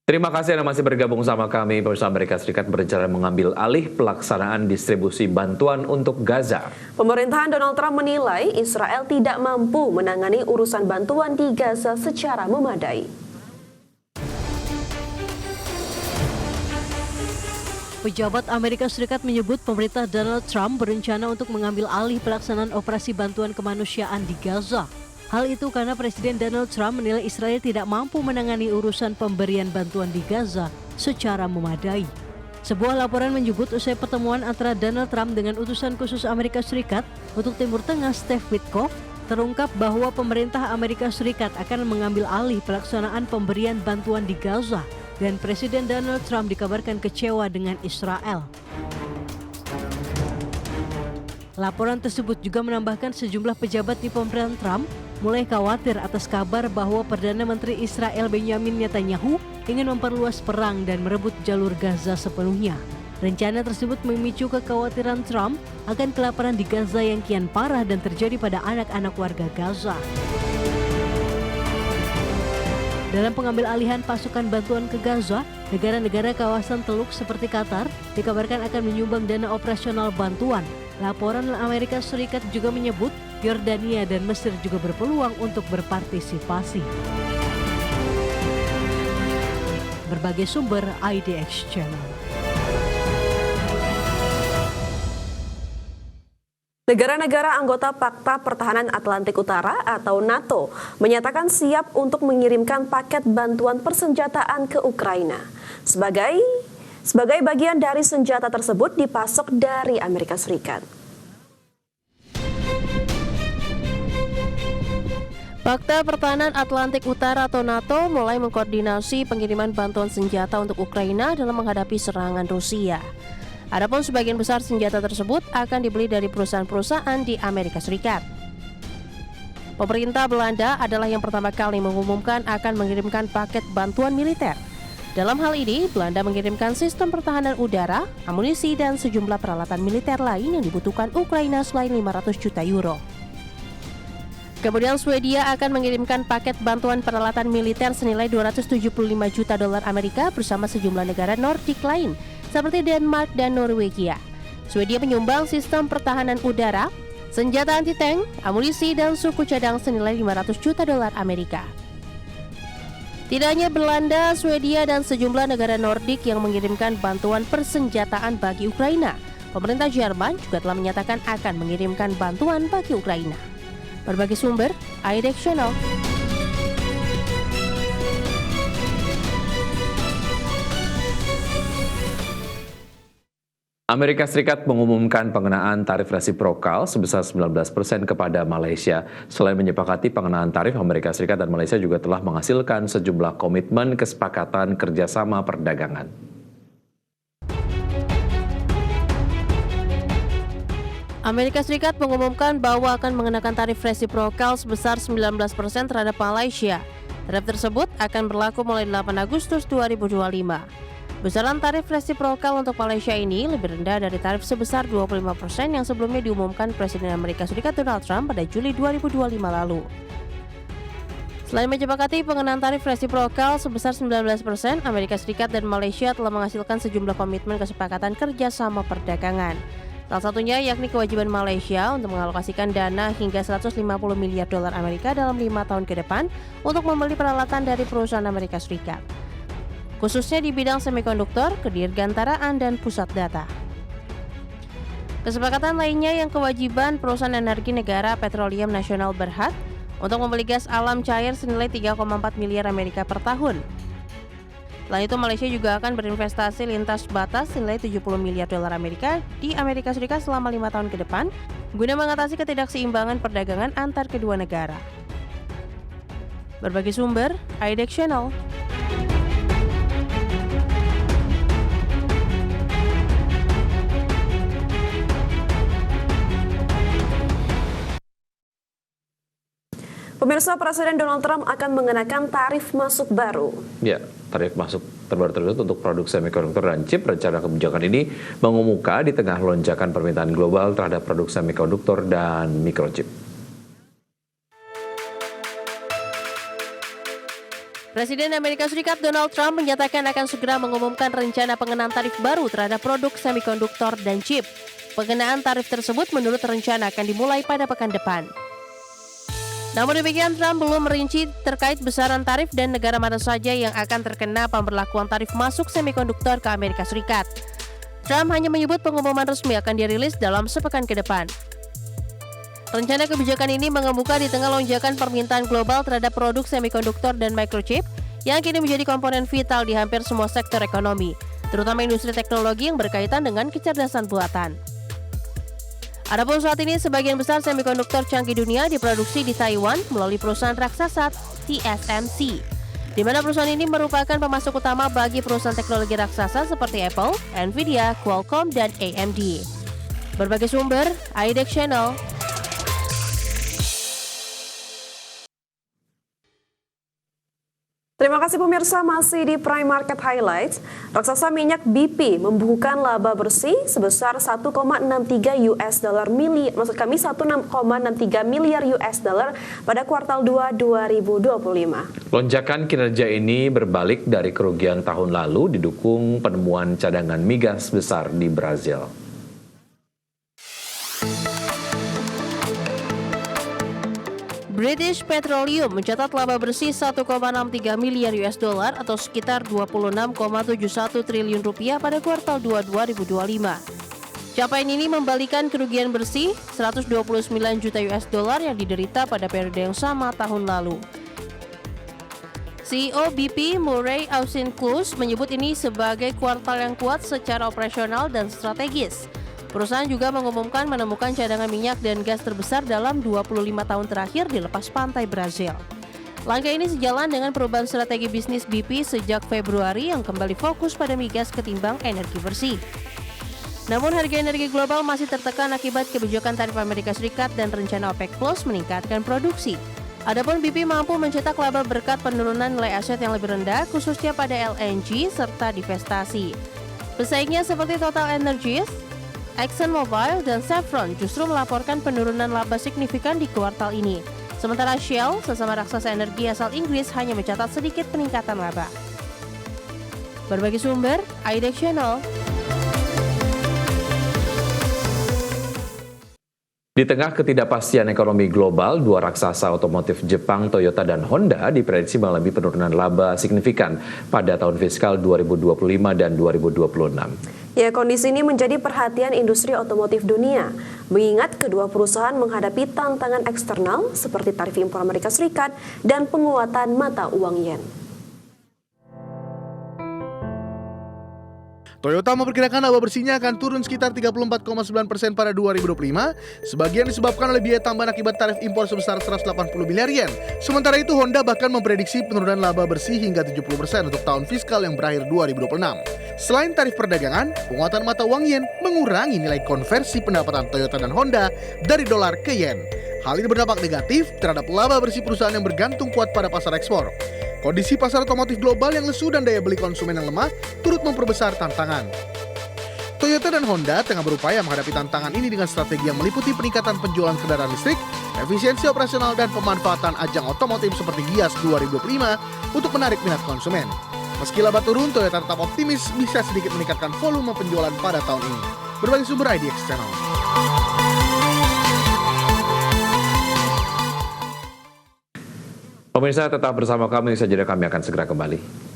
Terima kasih Anda masih bergabung sama kami. Pemirsa, Amerika Serikat berencana mengambil alih pelaksanaan distribusi bantuan untuk Gaza. Pemerintahan Donald Trump menilai Israel tidak mampu menangani urusan bantuan di Gaza secara memadai. Pejabat Amerika Serikat menyebut pemerintah Donald Trump berencana untuk mengambil alih pelaksanaan operasi bantuan kemanusiaan di Gaza. Hal itu karena Presiden Donald Trump menilai Israel tidak mampu menangani urusan pemberian bantuan di Gaza secara memadai. Sebuah laporan menyebut usai pertemuan antara Donald Trump dengan utusan khusus Amerika Serikat untuk Timur Tengah Steve Witkoff, terungkap bahwa pemerintah Amerika Serikat akan mengambil alih pelaksanaan pemberian bantuan di Gaza. Dan Presiden Donald Trump dikabarkan kecewa dengan Israel. Laporan tersebut juga menambahkan sejumlah pejabat di pemerintahan Trump mulai khawatir atas kabar bahwa Perdana Menteri Israel Benjamin Netanyahu ingin memperluas perang dan merebut jalur Gaza sepenuhnya. Rencana tersebut memicu kekhawatiran Trump akan kelaparan di Gaza yang kian parah dan terjadi pada anak-anak warga Gaza. Dalam pengambil alihan pasukan bantuan ke Gaza, negara-negara kawasan Teluk seperti Qatar dikabarkan akan menyumbang dana operasional bantuan. Laporan Amerika Serikat juga menyebut Yordania dan Mesir juga berpeluang untuk berpartisipasi. Berbagai sumber IDX Channel. Negara-negara anggota Pakta Pertahanan Atlantik Utara atau NATO menyatakan siap untuk mengirimkan paket bantuan persenjataan ke Ukraina. Sebagai bagian dari senjata tersebut dipasok dari Amerika Serikat. Pakta Pertahanan Atlantik Utara atau NATO mulai mengkoordinasi pengiriman bantuan senjata untuk Ukraina dalam menghadapi serangan Rusia. Adapun sebagian besar senjata tersebut akan dibeli dari perusahaan-perusahaan di Amerika Serikat. Pemerintah Belanda adalah yang pertama kali mengumumkan akan mengirimkan paket bantuan militer. Dalam hal ini, Belanda mengirimkan sistem pertahanan udara, amunisi, dan sejumlah peralatan militer lain yang dibutuhkan Ukraina selain 500 juta euro. Kemudian Swedia akan mengirimkan paket bantuan peralatan militer senilai 275 juta dolar Amerika bersama sejumlah negara Nordik lain, seperti Denmark dan Norwegia. Swedia menyumbang sistem pertahanan udara, senjata anti-tank, amunisi, dan suku cadang senilai 500 juta dolar Amerika. Tidak hanya Belanda, Swedia, dan sejumlah negara Nordik yang mengirimkan bantuan persenjataan bagi Ukraina. Pemerintah Jerman juga telah menyatakan akan mengirimkan bantuan bagi Ukraina. Berbagai sumber, IDX Channel. Amerika Serikat mengumumkan pengenaan tarif resiprokal sebesar 19% kepada Malaysia. Selain menyepakati pengenaan tarif, Amerika Serikat dan Malaysia juga telah menghasilkan sejumlah komitmen kesepakatan kerjasama perdagangan. Amerika Serikat mengumumkan bahwa akan mengenakan tarif resiprokal sebesar 19% terhadap Malaysia. Tarif tersebut akan berlaku mulai 8 Agustus 2025. Besaran tarif resiprokal untuk Malaysia ini lebih rendah dari tarif sebesar 25% yang sebelumnya diumumkan Presiden Amerika Serikat Donald Trump pada Juli 2025 lalu. Selain menyepakati pengenaan tarif resiprokal sebesar 19%, Amerika Serikat dan Malaysia telah menghasilkan sejumlah komitmen kesepakatan kerjasama perdagangan. Salah satunya yakni kewajiban Malaysia untuk mengalokasikan dana hingga 150 miliar dolar Amerika dalam 5 tahun ke depan untuk membeli peralatan dari perusahaan Amerika Serikat, khususnya di bidang semikonduktor, kedirgantaraan, dan pusat data. Kesepakatan lainnya yang kewajiban perusahaan energi negara Petroleum Nasional Berhad untuk membeli gas alam cair senilai 3,4 miliar Amerika per tahun. Selain itu, Malaysia juga akan berinvestasi lintas batas senilai 70 miliar dolar Amerika di Amerika Serikat selama 5 tahun ke depan guna mengatasi ketidakseimbangan perdagangan antar kedua negara. Berbagai sumber, IDX Channel. Pemirsa, Presiden Donald Trump akan mengenakan tarif masuk baru. Ya, tarif masuk terbaru tersebut untuk produk semikonduktor dan chip. Rencana kebijakan ini mengemuka di tengah lonjakan permintaan global terhadap produk semikonduktor dan microchip. Presiden Amerika Serikat Donald Trump menyatakan akan segera mengumumkan rencana pengenaan tarif baru terhadap produk semikonduktor dan chip. Pengenaan tarif tersebut menurut rencana akan dimulai pada pekan depan. Namun demikian, Trump belum merinci terkait besaran tarif dan negara mana saja yang akan terkena pemberlakuan tarif masuk semikonduktor ke Amerika Serikat. Trump hanya menyebut pengumuman resmi akan dirilis dalam sepekan ke depan. Rencana kebijakan ini mengemuka di tengah lonjakan permintaan global terhadap produk semikonduktor dan microchip yang kini menjadi komponen vital di hampir semua sektor ekonomi, terutama industri teknologi yang berkaitan dengan kecerdasan buatan. Adapun saat ini sebagian besar semikonduktor canggih dunia diproduksi di Taiwan melalui perusahaan raksasa TSMC, di mana perusahaan ini merupakan pemasok utama bagi perusahaan teknologi raksasa seperti Apple, Nvidia, Qualcomm, dan AMD. Berbagai sumber, IDEX Channel. Terima kasih pemirsa, masih di Prime Market Highlights. Raksasa minyak BP membukukan laba bersih sebesar 1,63 miliar US dollar pada kuartal 2 2025. Lonjakan kinerja ini berbalik dari kerugian tahun lalu didukung penemuan cadangan migas besar di Brazil. British Petroleum mencatat laba bersih 1,63 miliar US dollar atau sekitar 26,71 triliun rupiah pada kuartal 2 2025. Capaian ini membalikan kerugian bersih 129 juta US dollar yang diderita pada periode yang sama tahun lalu. CEO BP Murray Auchincloss menyebut ini sebagai kuartal yang kuat secara operasional dan strategis. Perusahaan juga mengumumkan menemukan cadangan minyak dan gas terbesar dalam 25 tahun terakhir di lepas pantai Brazil. Langkah ini sejalan dengan perubahan strategi bisnis BP sejak Februari yang kembali fokus pada migas ketimbang energi bersih. Namun harga energi global masih tertekan akibat kebijakan tarif Amerika Serikat dan rencana OPEC Plus meningkatkan produksi. Adapun BP mampu mencetak laba berkat penurunan nilai aset yang lebih rendah khususnya pada LNG serta divestasi. Pesaingnya seperti Total Energies, ExxonMobil, dan Chevron justru melaporkan penurunan laba signifikan di kuartal ini. Sementara Shell, sesama raksasa energi asal Inggris, hanya mencatat sedikit peningkatan laba. Berbagai sumber, IDEX Channel. Di tengah ketidakpastian ekonomi global, dua raksasa otomotif Jepang, Toyota dan Honda, diprediksi mengalami penurunan laba signifikan pada tahun fiskal 2025 dan 2026. Ya, kondisi ini menjadi perhatian industri otomotif dunia, mengingat kedua perusahaan menghadapi tantangan eksternal seperti tarif impor Amerika Serikat dan penguatan mata uang yen. Toyota memperkirakan laba bersihnya akan turun sekitar 34,9% pada 2025, sebagian disebabkan oleh biaya tambahan akibat tarif impor sebesar 180 miliar yen. Sementara itu Honda bahkan memprediksi penurunan laba bersih hingga 70% untuk tahun fiskal yang berakhir 2026. Selain tarif perdagangan, penguatan mata uang yen mengurangi nilai konversi pendapatan Toyota dan Honda dari dolar ke yen. Hal ini berdampak negatif terhadap laba bersih perusahaan yang bergantung kuat pada pasar ekspor. Kondisi pasar otomotif global yang lesu dan daya beli konsumen yang lemah turut memperbesar tantangan. Toyota dan Honda tengah berupaya menghadapi tantangan ini dengan strategi yang meliputi peningkatan penjualan kendaraan listrik, efisiensi operasional, dan pemanfaatan ajang otomotif seperti Gias 2025 untuk menarik minat konsumen. Meski laba turun, Toyota tetap optimis bisa sedikit meningkatkan volume penjualan pada tahun ini. Berbagai sumber IDEX Channel. Pemirsa tetap bersama kami, saja kami akan segera kembali.